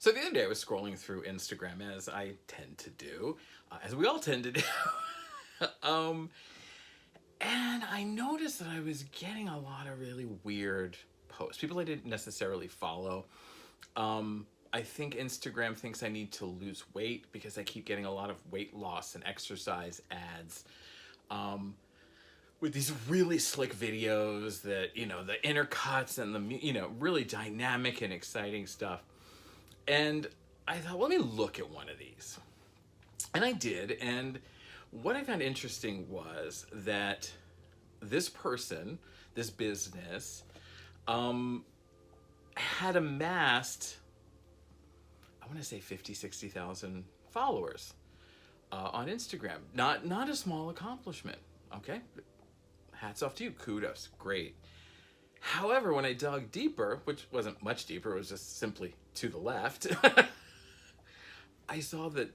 So the other day I was scrolling through Instagram, as I tend to do, as we all tend to do. um, and I noticed that I was getting a lot of really weird posts. People I didn't necessarily follow. I think Instagram thinks I need to lose weight because I keep getting a lot of weight loss and exercise ads. With these really slick videos that, the intercuts and the, really dynamic and exciting stuff. And I thought, let me look at one of these. And I did. And what I found interesting was that this person, this business, had amassed, I want to say 50, 60,000 followers on Instagram. Not a small accomplishment, okay? Hats off to you, kudos, great. However, when I dug deeper, which wasn't much deeper, it was just simply to the left, I saw that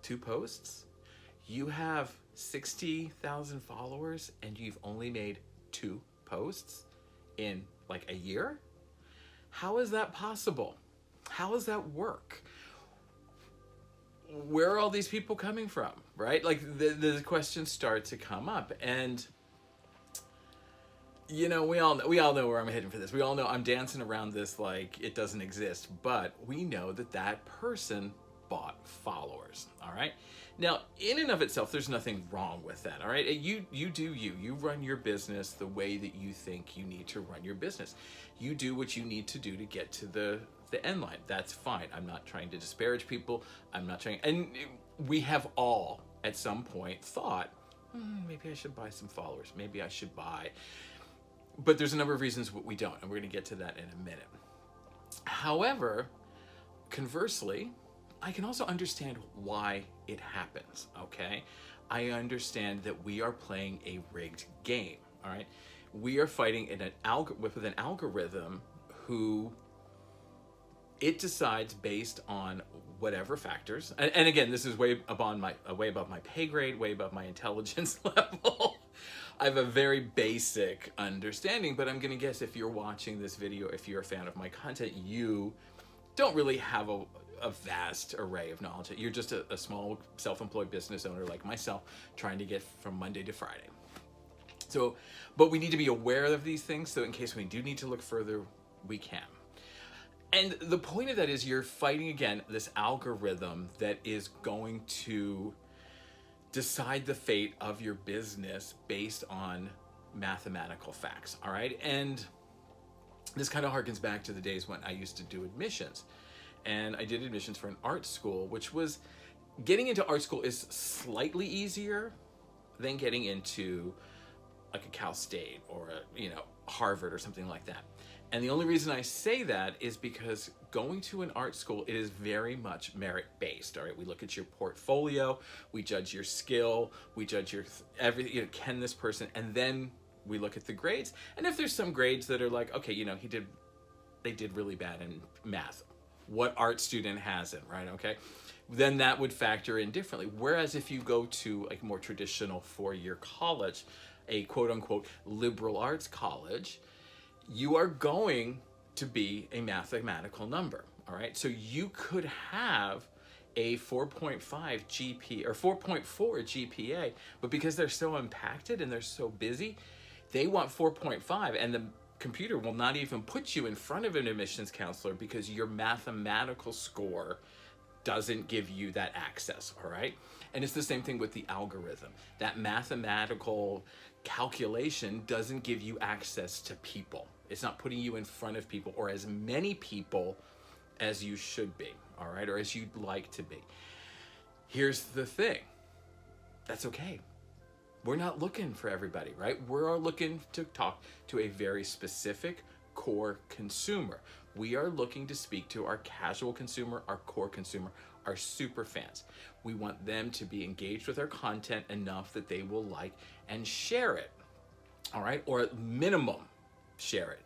2 posts, you have 60,000 followers and you've only made 2 posts in like a year? How is that possible? How does that work? Where are all these people coming from, right? Like the questions start to come up, and we all know where I'm heading for this. We all know I'm dancing around this like it doesn't exist, but we know that person bought followers, all right? Now, in and of itself, there's nothing wrong with that, all right? You do you. You run your business the way that you think you need to run your business. You do what you need to do to get to the end line. That's fine. I'm not trying to disparage people. I'm not trying, and we have all at some point thought, maybe I should buy some followers. Maybe I should buy. But there's a number of reasons we don't, and we're going to get to that in a minute. However, conversely, I can also understand why it happens, okay? I understand that we are playing a rigged game, all right? We are fighting with an algorithm who it decides based on whatever factors. And again, this is way above my pay grade, way above my intelligence level. I have a very basic understanding, but I'm going to guess if you're watching this video, if you're a fan of my content, you don't really have a vast array of knowledge. You're just a small self-employed business owner like myself trying to get from Monday to Friday. So, but we need to be aware of these things so in case we do need to look further, we can. And the point of that is you're fighting, again, this algorithm that is going to decide the fate of your business based on mathematical facts, all right? And this kind of harkens back to the days when I used to do admissions. And I did admissions for an art school, which was, getting into art school is slightly easier than getting into like a Cal State or Harvard or something like that. And the only reason I say that is because going to an art school, it is very much merit-based, all right? We look at your portfolio, we judge your skill, we judge your everything, can this person, and then we look at the grades. And if there's some grades that are like, okay, they did really bad in math. What art student hasn't, right? Okay. Then that would factor in differently. Whereas if you go to a more traditional four-year college, a quote-unquote liberal arts college, you are going to be a mathematical number, all right? So you could have a 4.5 GPA or 4.4 GPA, but because they're so impacted and they're so busy, they want 4.5, and the computer will not even put you in front of an admissions counselor because your mathematical score doesn't give you that access, all right? And it's the same thing with the algorithm. That mathematical calculation doesn't give you access to people. It's not putting you in front of people or as many people as you should be, all right? Or as you'd like to be. Here's the thing. That's okay. We're not looking for everybody, right? We're looking to talk to a very specific core consumer. We are looking to speak to our casual consumer, our core consumer, our super fans. We want them to be engaged with our content enough that they will like and share it, all right? Or at minimum, share it.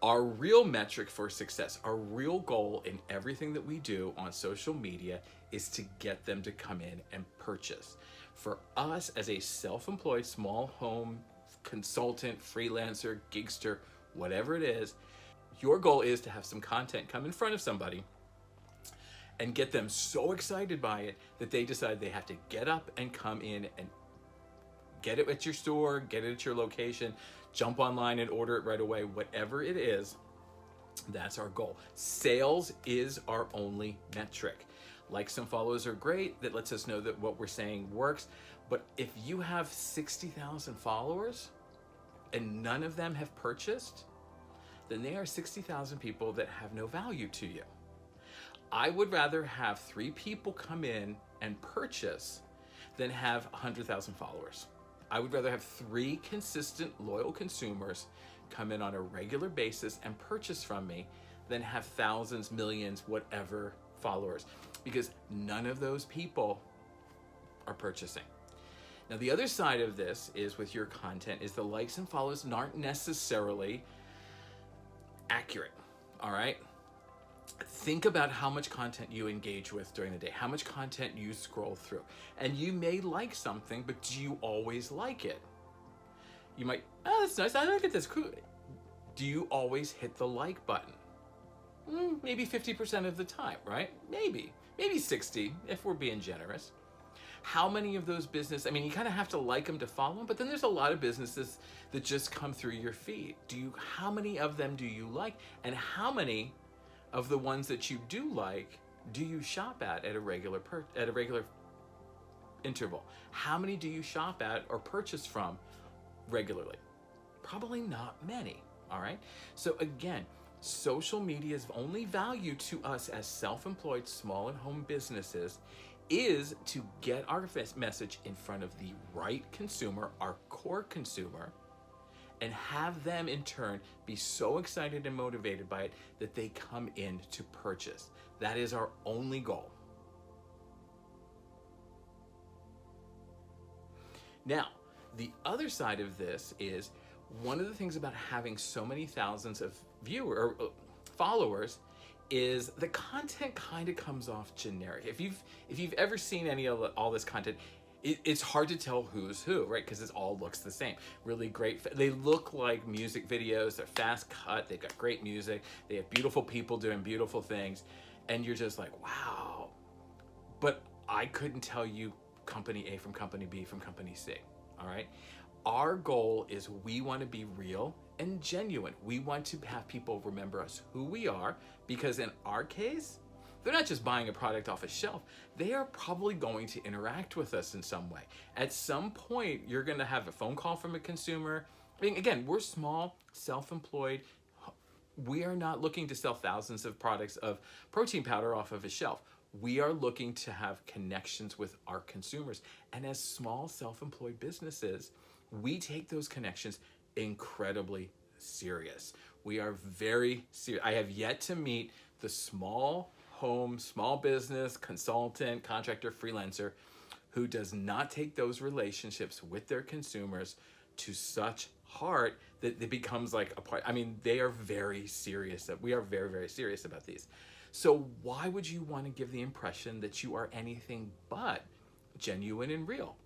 Our real metric for success, our real goal in everything that we do on social media is to get them to come in and purchase. For us as a self-employed small home consultant, freelancer, gigster, whatever it is, your goal is to have some content come in front of somebody and get them so excited by it that they decide they have to get up and come in and get it at your store, get it at your location, jump online and order it right away, whatever it is. That's our goal. Sales is our only metric. Likes and follows are great. That lets us know that what we're saying works. But if you have 60,000 followers and none of them have purchased, then they are 60,000 people that have no value to you. I would rather have 3 people come in and purchase than have 100,000 followers. I would rather have 3 consistent, loyal consumers come in on a regular basis and purchase from me than have thousands, millions, whatever followers, because none of those people are purchasing. Now, the other side of this is with your content is the likes and follows aren't necessarily accurate, all right? Think about how much content you engage with during the day, how much content you scroll through. And you may like something, but do you always like it? You might, oh, that's nice, I look at this, cool. Do you always hit the like button? Maybe 50% of the time, right? Maybe 60 if we're being generous. How many of those businesses, I mean, you kind of have to like them to follow them, but then there's a lot of businesses that just come through your feed. How many of them do you like? And how many of the ones that you do like do you shop at a regular interval? How many do you shop at or purchase from regularly? Probably not many, all right? So again, social media's only value to us as self-employed small and home businesses is to get our message in front of the right consumer, our core consumer, and have them in turn be so excited and motivated by it that they come in to purchase. That is our only goal. Now, the other side of this is one of the things about having so many thousands of followers is the content kind of comes off generic. If you've ever seen any of all this content, it's hard to tell who's who, right? Because it all looks the same. Really great. They look like music videos. They're fast cut. They've got great music. They have beautiful people doing beautiful things. And you're just like, wow. But I couldn't tell you company A from company B from company C, all right? Our goal is we want to be real and genuine. We want to have people remember us, who we are, because in our case, they're not just buying a product off a shelf. They are probably going to interact with us in some way. At some point, you're going to have a phone call from a consumer. I mean, again, we're small, self-employed. We are not looking to sell thousands of products of protein powder off of a shelf. We are looking to have connections with our consumers. And as small self-employed businesses, we take those connections incredibly serious. We are very serious. I have yet to meet the small home, small business, consultant, contractor, freelancer who does not take those relationships with their consumers to such heart that it becomes like a part. I mean, they are very serious. We are very, very serious about these. So why would you want to give the impression that you are anything but genuine and real?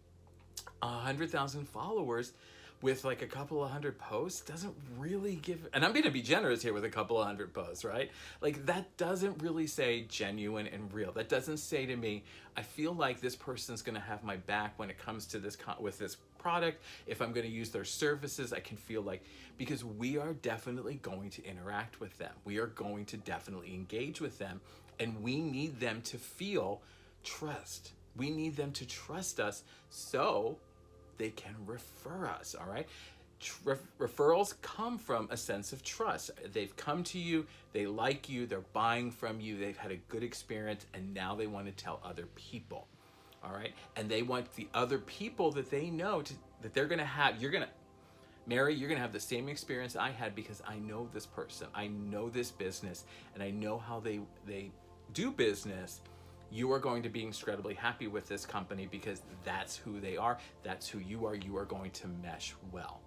100,000 followers with like a couple of hundred posts doesn't really give, and I'm going to be generous here with a couple of hundred posts, right? Like that doesn't really say genuine and real. That doesn't say to me, I feel like this person's going to have my back when it comes to this with this product. If I'm going to use their services, I can feel like, because we are definitely going to interact with them. We are going to definitely engage with them, and we need them to feel trust. We need them to trust us so they can refer us, all right? Referrals come from a sense of trust. They've come to you, they like you, they're buying from you, they've had a good experience, and now they want to tell other people, all right? And they want the other people that they know that they're gonna have, Mary, you're gonna have the same experience I had because I know this person, I know this business, and I know how they do business. You are going to be incredibly happy with this company because that's who they are. That's who you are. You are going to mesh well.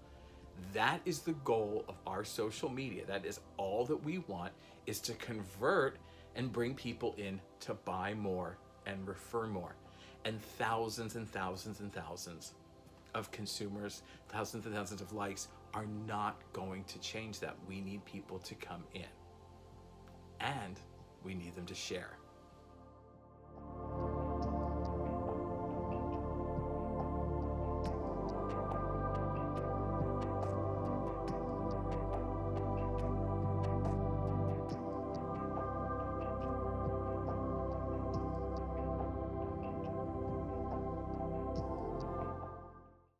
That is the goal of our social media. That is all that we want, is to convert and bring people in to buy more and refer more. And thousands and thousands and thousands of consumers, thousands and thousands of likes are not going to change that. We need people to come in, and we need them to share.